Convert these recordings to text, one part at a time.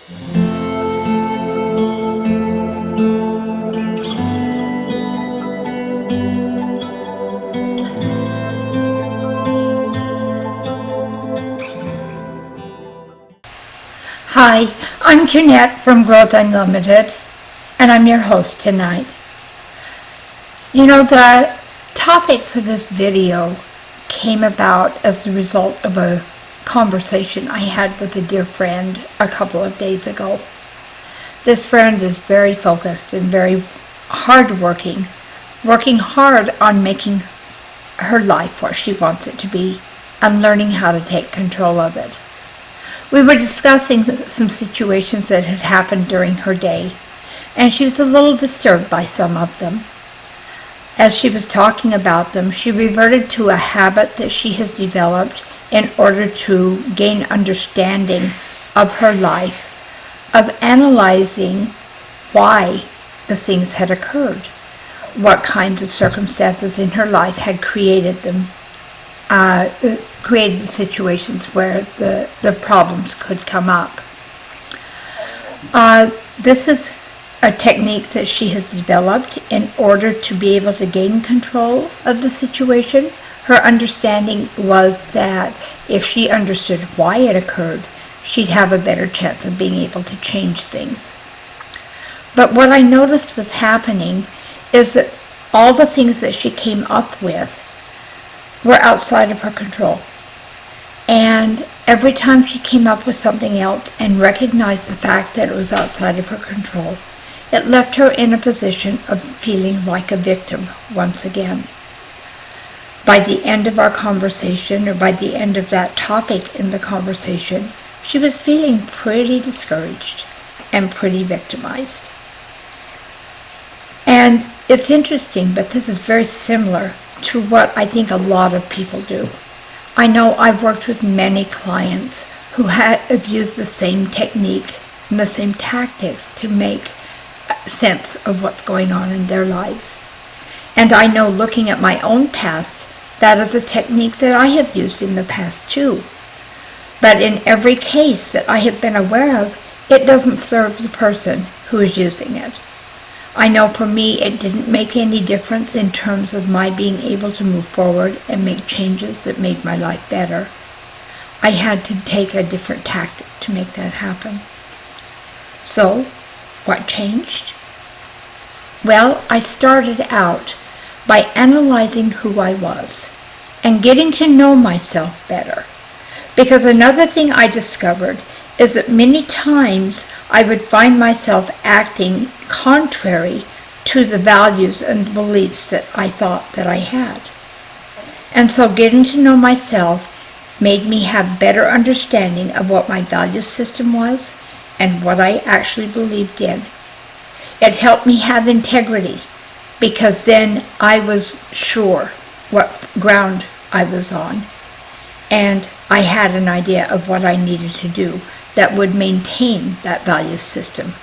Hi, I'm Jeanette from Growth Unlimited, and I'm your host tonight. The topic for this video came about as a result of a conversation I had with a dear friend a couple of days ago. This friend is very focused and very hardworking, working hard on making her life what she wants it to be and learning how to take control of it. We were discussing some situations that had happened during her day, and she was a little disturbed by some of them. As she was talking about them, she reverted to a habit that she has developed in order to gain understanding of her life, of analyzing why the things had occurred, what kinds of circumstances in her life had created them, created situations where the problems could come up. This is a technique that she has developed in order to be able to gain control of the situation. Her understanding was that if she understood why it occurred, she'd have a better chance of being able to change things. But what I noticed was happening is that all the things that she came up with were outside of her control. And every time she came up with something else and recognized the fact that it was outside of her control, it left her in a position of feeling like a victim once again. By the end of our conversation, or by the end of that topic in the conversation, she was feeling pretty discouraged and pretty victimized. And it's interesting, but this is very similar to what I think a lot of people do. I know I've worked with many clients who have used the same technique and the same tactics to make sense of what's going on in their lives. And I know, looking at my own past, that is a technique that I have used in the past too. But in every case that I have been aware of, it doesn't serve the person who is using it. I know for me it didn't make any difference in terms of my being able to move forward and make changes that made my life better. I had to take a different tactic to make that happen. So, what changed? Well, I started out by analyzing who I was and getting to know myself better. Because another thing I discovered is that many times I would find myself acting contrary to the values and beliefs that I thought that I had. And so getting to know myself made me have better understanding of what my value system was and what I actually believed in. It helped me have integrity, because then I was sure what ground I was on, and I had an idea of what I needed to do that would maintain that value system,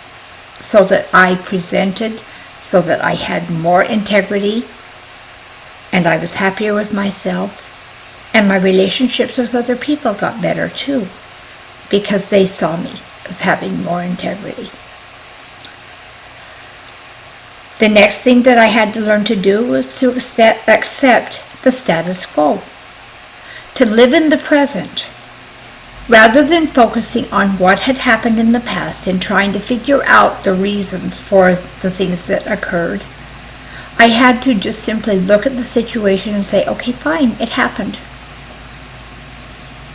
so that I presented, so that I had more integrity, and I was happier with myself, and my relationships with other people got better too, because they saw me as having more integrity. The next thing that I had to learn to do was to accept the status quo, to live in the present, rather than focusing on what had happened in the past and trying to figure out the reasons for the things that occurred. I had to just simply look at the situation and say, okay, fine, it happened.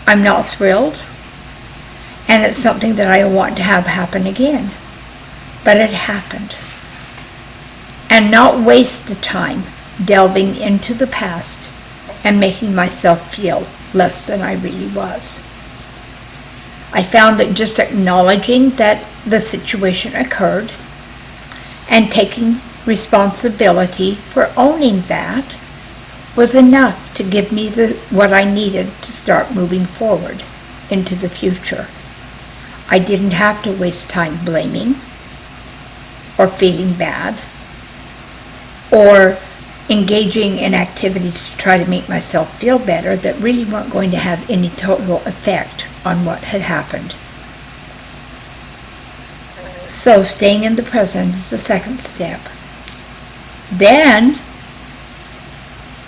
I'm not thrilled, and it's something that I want to have happen again, but it happened. And not waste the time delving into the past and making myself feel less than I really was. I found that just acknowledging that the situation occurred and taking responsibility for owning that was enough to give me what I needed to start moving forward into the future. I didn't have to waste time blaming or feeling bad or engaging in activities to try to make myself feel better that really weren't going to have any total effect on what had happened. So staying in the present is the second step. Then,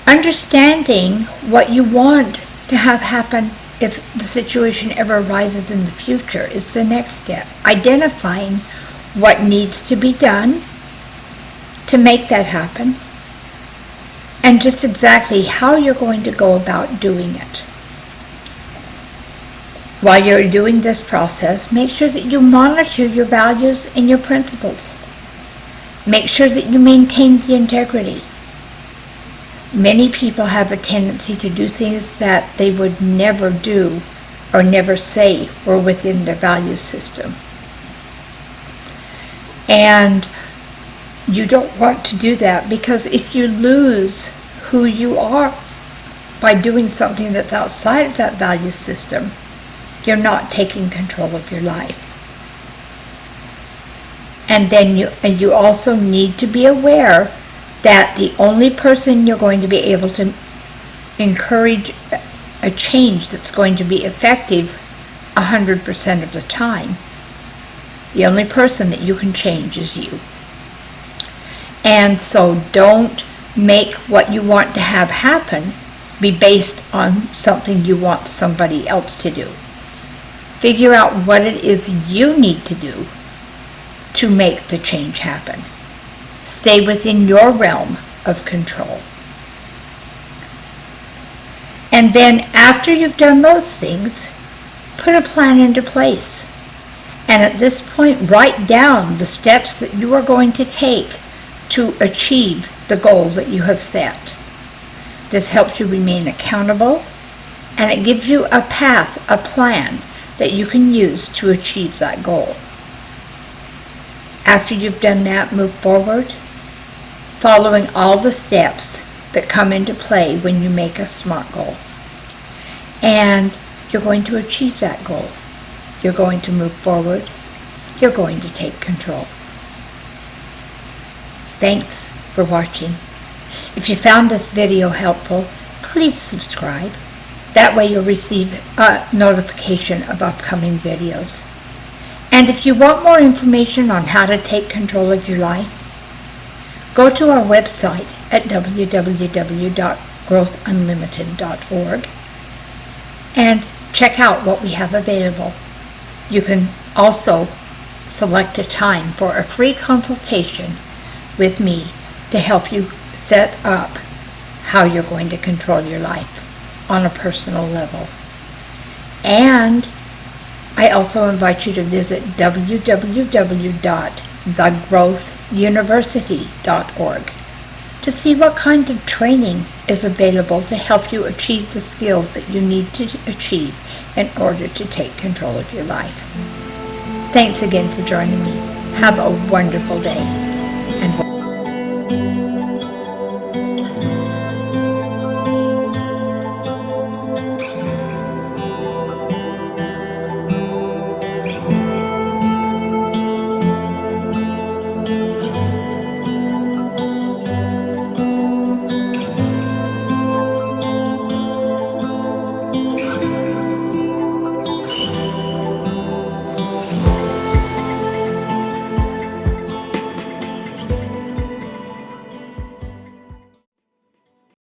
understanding what you want to have happen if the situation ever arises in the future is the next step. Identifying what needs to be done to make that happen, and just exactly how you're going to go about doing it. While you're doing this process, make sure that you monitor your values and your principles. Make sure that you maintain the integrity. Many people have a tendency to do things that they would never do or never say were within their value system. And you don't want to do that, because if you lose who you are by doing something that's outside of that value system, you're not taking control of your life. And then you also need to be aware that the only person you're going to be able to encourage a change that's going to be effective 100% of the time, the only person that you can change is you. And so don't make what you want to have happen be based on something you want somebody else to do. Figure out what it is you need to do to make the change happen. Stay within your realm of control. And then after you've done those things, put a plan into place. And at this point, write down the steps that you are going to take to achieve the goal that you have set. This helps you remain accountable, and it gives you a path, a plan that you can use to achieve that goal. After you've done that, move forward, following all the steps that come into play when you make a SMART goal. And you're going to achieve that goal. You're going to move forward. You're going to take control. Thanks for watching. If you found this video helpful, please subscribe. That way you'll receive a notification of upcoming videos. And if you want more information on how to take control of your life, go to our website at www.growthunlimited.org and check out what we have available. You can also select a time for a free consultation with me to help you set up how you're going to control your life on a personal level. And I also invite you to visit www.thegrowthuniversity.org to see what kinds of training is available to help you achieve the skills that you need to achieve in order to take control of your life. Thanks again for joining me. Have a wonderful day. And